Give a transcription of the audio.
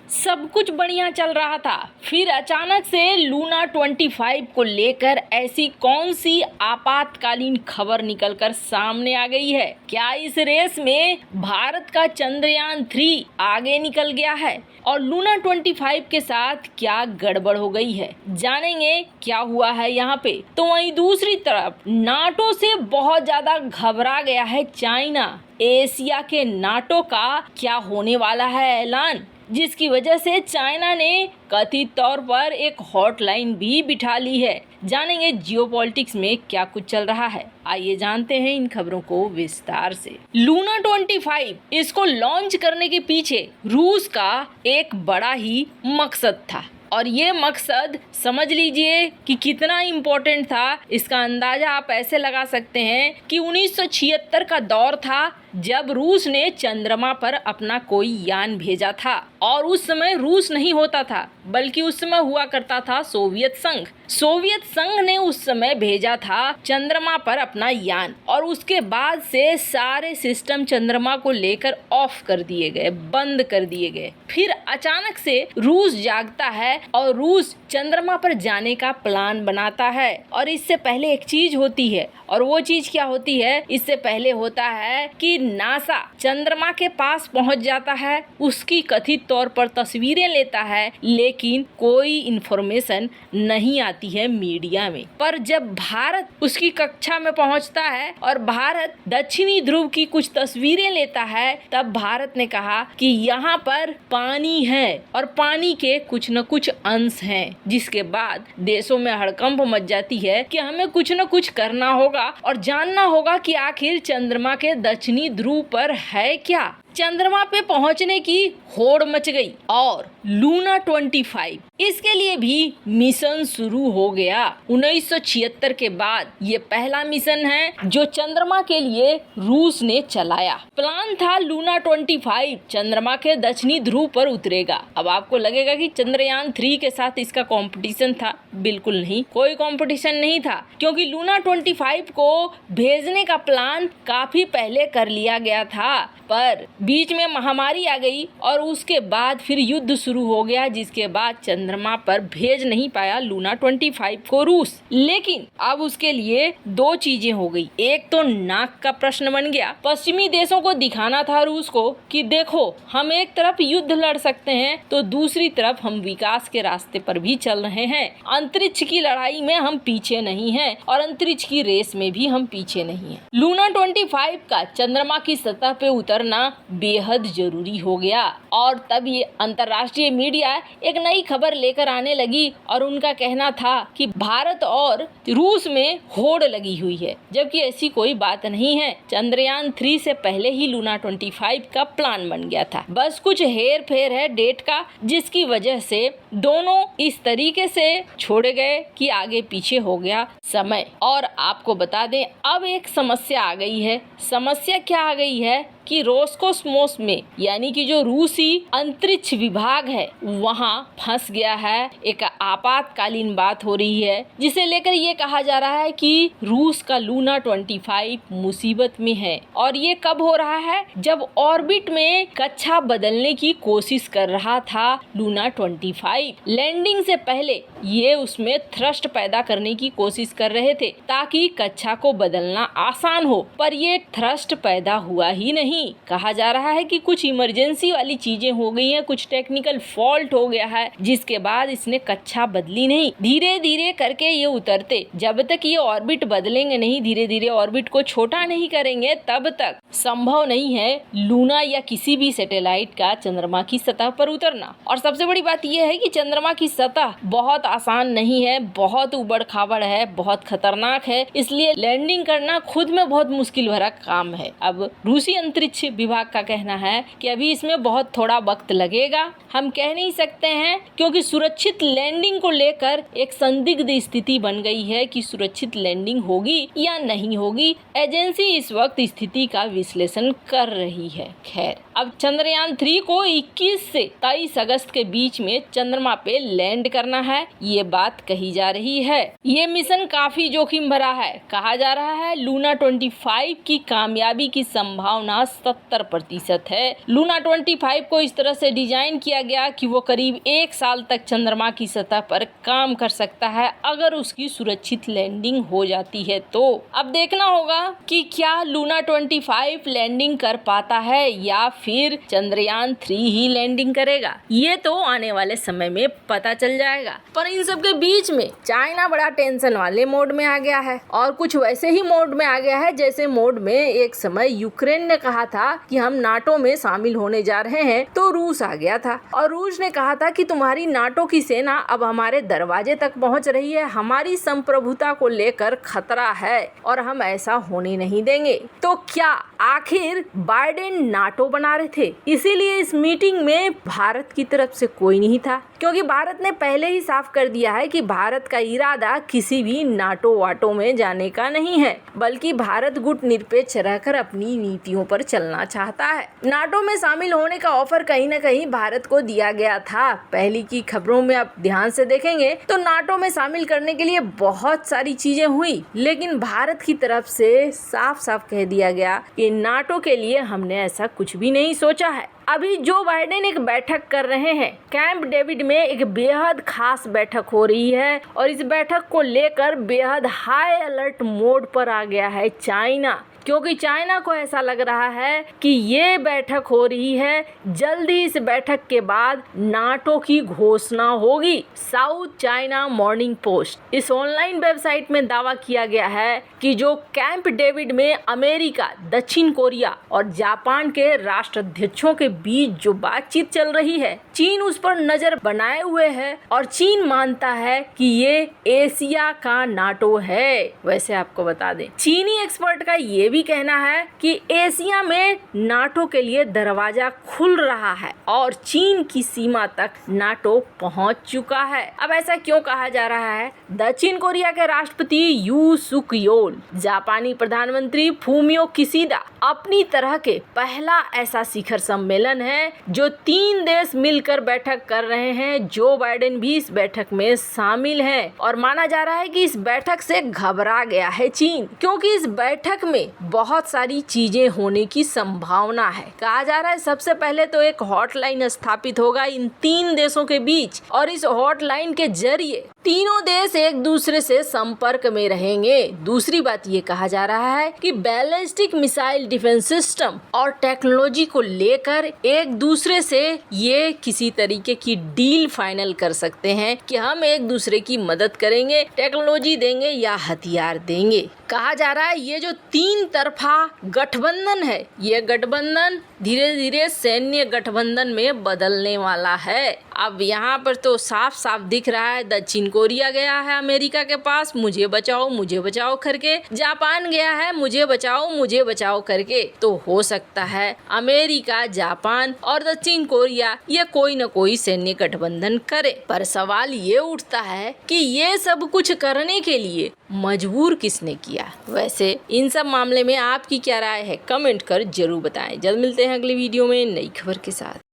सब कुछ बढ़िया चल रहा था, फिर अचानक से लूना 25 को लेकर ऐसी कौन सी आपातकालीन खबर निकलकर सामने आ गई है? क्या इस रेस में भारत का चंद्रयान 3 आगे निकल गया है और लूना 25 के साथ क्या गड़बड़ हो गई है? जानेंगे क्या हुआ है यहाँ पे। तो वहीं दूसरी तरफ नाटो से बहुत ज्यादा घबरा गया है चाइना। एशिया के नाटो का क्या होने वाला है ऐलान, जिसकी वजह से चाइना ने कथित तौर पर एक हॉटलाइन भी बिठा ली है। जानेंगे जियोपॉलिटिक्स में क्या कुछ चल रहा है। आइए जानते हैं इन खबरों को विस्तार से। लूना 25 इसको लॉन्च करने के पीछे रूस का एक बड़ा ही मकसद था और ये मकसद समझ लीजिए कि कितना इम्पोर्टेंट था। इसका अंदाजा आप ऐसे लगा सकते हैं कि 1976 का दौर था जब रूस ने चंद्रमा पर अपना कोई यान भेजा था और उस समय रूस नहीं होता था बल्कि उस समय हुआ करता था सोवियत संघ। सोवियत संघ ने उस समय भेजा था चंद्रमा पर अपना यान और उसके बाद से सारे सिस्टम चंद्रमा को लेकर ऑफ कर दिए गए, बंद कर दिए गए। फिर अचानक से रूस जागता है और रूस चंद्रमा पर जाने का प्लान बनाता है। और इससे पहले एक चीज होती है और वो चीज क्या होती है? इससे पहले होता है कि नासा चंद्रमा के पास पहुंच जाता है, उसकी कथित तौर पर तस्वीरें लेता है, लेकिन कोई इंफॉर्मेशन नहीं आती है मीडिया में। पर जब भारत उसकी कक्षा में पहुंचता है और भारत दक्षिणी ध्रुव की कुछ तस्वीरें लेता है, तब भारत ने कहा कि यहाँ पर पानी है और पानी के कुछ न कुछ अंश हैं, जिसके बाद देशों में हड़कंप मच जाती है कि हमें कुछ न कुछ करना होगा और जानना होगा कि आखिर चंद्रमा के दक्षिणी ध्रुव पर है क्या। चंद्रमा पे पहुंचने की होड़ मच गई और लूना 25 इसके लिए भी मिशन शुरू हो गया। 1976 के बाद ये पहला मिशन है जो चंद्रमा के लिए रूस ने चलाया। प्लान था लूना 25 चंद्रमा के दक्षिणी ध्रुव पर उतरेगा। अब आपको लगेगा कि चंद्रयान 3 के साथ इसका कंपटीशन था। बिल्कुल नहीं, कोई कंपटीशन नहीं था, क्योंकि लूना 25 को भेजने का प्लान काफी पहले कर लिया गया था। पर बीच में महामारी आ गई और उसके बाद फिर युद्ध शुरू हो गया, जिसके बाद चंद्रमा पर भेज नहीं पाया लूना 25 को रूस। लेकिन अब उसके लिए दो चीजें हो गई। एक तो नाक का प्रश्न बन गया। पश्चिमी देशों को दिखाना था रूस को कि देखो, हम एक तरफ युद्ध लड़ सकते हैं तो दूसरी तरफ हम विकास के रास्ते पर भी चल रहे हैं। अंतरिक्ष की लड़ाई में हम पीछे नहीं हैं और अंतरिक्ष की रेस में भी हम पीछे नहीं हैं। लूना 25 का चंद्रमा की सतह पे उतरना बेहद जरूरी हो गया और तब ये अंतर्राष्ट्रीय मीडिया एक नई खबर लेकर आने लगी और उनका कहना था कि भारत और रूस में होड़ लगी हुई है, जबकि ऐसी कोई बात नहीं है। चंद्रयान 3 से पहले ही लूना 25 का प्लान बन गया था। बस कुछ हेर फेर है डेट का, जिसकी वजह से दोनों इस तरीके से छोड़े गए कि आगे पीछे हो गया समय। और आपको बता दें, अब एक समस्या आ गई है। समस्या क्या आ गई है कि रोस्कोसमोस में, यानी कि जो रूसी अंतरिक्ष विभाग है, वहाँ फंस गया है। एक आपातकालीन बात हो रही है, जिसे लेकर ये कहा जा रहा है कि रूस का लूना 25 मुसीबत में है। और ये कब हो रहा है? जब ऑर्बिट में कक्षा बदलने की कोशिश कर रहा था लूना 25। लैंडिंग से पहले ये उसमें थ्रस्ट पैदा करने की कोशिश कर रहे थे ताकि कक्षा को बदलना आसान हो, पर ये थ्रस्ट पैदा हुआ ही नहीं। कहा जा रहा है कि कुछ इमरजेंसी वाली चीजें हो गई हैं, कुछ टेक्निकल फॉल्ट हो गया है, जिसके बाद इसने कक्षा बदली नहीं। धीरे धीरे करके ये उतरते, जब तक ये ऑर्बिट बदलेंगे नहीं, धीरे धीरे ऑर्बिट को छोटा नहीं करेंगे, तब तक संभव नहीं है लूना या किसी भी सैटेलाइट का चंद्रमा की सतह पर उतरना। और सबसे बड़ी बात यह है कि चंद्रमा की सतह बहुत आसान नहीं है, बहुत उबड़ खाबड़ है, बहुत खतरनाक है, इसलिए लैंडिंग करना खुद में बहुत मुश्किल भरा काम है। अब रूसी अंतरिक्ष विभाग का कहना है कि अभी इसमें बहुत थोड़ा वक्त लगेगा, हम कह नहीं सकते हैं, क्योंकि सुरक्षित लैंडिंग को लेकर एक संदिग्ध स्थिति बन गई है कि सुरक्षित लैंडिंग होगी या नहीं होगी। एजेंसी इस वक्त स्थिति का विश्लेषण कर रही है। खैर, अब चंद्रयान 3 को 21 से 23 अगस्त के बीच में चंद्रमा पे लैंड करना है, ये बात कही जा रही है। ये मिशन काफी जोखिम भरा है। कहा जा रहा है लूना 25 की कामयाबी की संभावना 70% है। लूना 25 को इस तरह से डिजाइन किया गया कि वो करीब 1 साल तक चंद्रमा की सतह पर काम कर सकता है अगर उसकी सुरक्षित लैंडिंग हो जाती है तो। अब देखना होगा कि क्या लूना 25 लैंडिंग कर पाता है या फिर चंद्रयान 3 ही लैंडिंग करेगा, ये तो आने वाले समय में पता चल जाएगा। पर इन सब के बीच में चाइना बड़ा टेंशन वाले मोड में आ गया है और कुछ वैसे ही मोड में आ गया है जैसे मोड में एक समय यूक्रेन ने कहा था कि हम नाटो में शामिल होने जा रहे हैं तो रूस आ गया था और रूस ने कहा था कि तुम्हारी नाटो की सेना अब हमारे दरवाजे तक पहुंच रही है, हमारी संप्रभुता को लेकर खतरा है और हम ऐसा होने नहीं देंगे। तो क्या आखिर बाइडेन नाटो बना रहे थे, इसीलिए इस मीटिंग में भारत की तरफ से कोई नहीं था, क्योंकि भारत ने पहले ही साफ कर दिया है कि भारत का इरादा किसी भी नाटो वाटो में जाने का नहीं है, बल्कि भारत गुटनिरपेक्ष रहकर अपनी नीतियों पर चलना चाहता है। नाटो में शामिल होने का ऑफर कहीं न कहीं भारत को दिया गया था। पहली की खबरों में आप ध्यान से देखेंगे तो नाटो में शामिल करने के लिए बहुत सारी चीजें हुई, लेकिन भारत की तरफ से साफ साफ कह दिया गया कि नाटो के लिए हमने ऐसा कुछ भी नहीं सोचा है। अभी जो बाइडेन एक बैठक कर रहे हैं, कैंप डेविड में एक बेहद खास बैठक हो रही है और इस बैठक को लेकर बेहद हाई अलर्ट मोड पर आ गया है चाइना, क्योंकि चाइना को ऐसा लग रहा है कि ये बैठक हो रही है, जल्दी इस बैठक के बाद नाटो की घोषणा होगी। साउथ चाइना मॉर्निंग पोस्ट इस ऑनलाइन वेबसाइट में दावा किया गया है कि जो कैंप डेविड में अमेरिका, दक्षिण कोरिया और जापान के राष्ट्राध्यक्षों के बीच जो बातचीत चल रही है, चीन उस पर नजर बनाए हुए है और चीन मानता है कि ये एशिया का नाटो है। वैसे आपको बता दें, चीनी एक्सपर्ट का ये भी कहना है कि एशिया में नाटो के लिए दरवाजा खुल रहा है और चीन की सीमा तक नाटो पहुंच चुका है। अब ऐसा क्यों कहा जा रहा है? दक्षिण कोरिया के राष्ट्रपति यू सुक योल, जापानी प्रधानमंत्री फूमियो किशिदा अपनी तरह के पहला ऐसा शिखर सम्मेलन है जो 3 देश मिलकर बैठक कर रहे हैं। जो बाइडेन भी इस बैठक में शामिल हैं और माना जा रहा है कि इस बैठक से घबरा गया है चीन, क्योंकि इस बैठक में बहुत सारी चीजें होने की संभावना है। कहा जा रहा है सबसे पहले तो एक हॉटलाइन स्थापित होगा इन 3 देशों के बीच और इस हॉटलाइन के जरिए तीनों देश एक दूसरे से संपर्क में रहेंगे। दूसरी बात ये कहा जा रहा है कि बैलिस्टिक मिसाइल डिफेंस सिस्टम और टेक्नोलॉजी को लेकर एक दूसरे से ये किसी तरीके की डील फाइनल कर सकते हैं कि हम एक दूसरे की मदद करेंगे, टेक्नोलॉजी देंगे या हथियार देंगे। कहा जा रहा है ये जो 3 तरफा गठबंधन है, ये गठबंधन धीरे धीरे सैन्य गठबंधन में बदलने वाला है। अब यहाँ पर तो साफ साफ दिख रहा है दक्षिण कोरिया गया है अमेरिका के पास मुझे बचाओ करके, जापान गया है मुझे बचाओ करके। तो हो सकता है अमेरिका, जापान और दक्षिण कोरिया ये कोई न कोई सैन्य गठबंधन करे। पर सवाल ये उठता है कि ये सब कुछ करने के लिए मजबूर किसने किया? वैसे इन सब मामले में आपकी क्या राय है? कमेंट कर जरूर बताएं। जल्द मिलते हैं अगली वीडियो में नई खबर के साथ।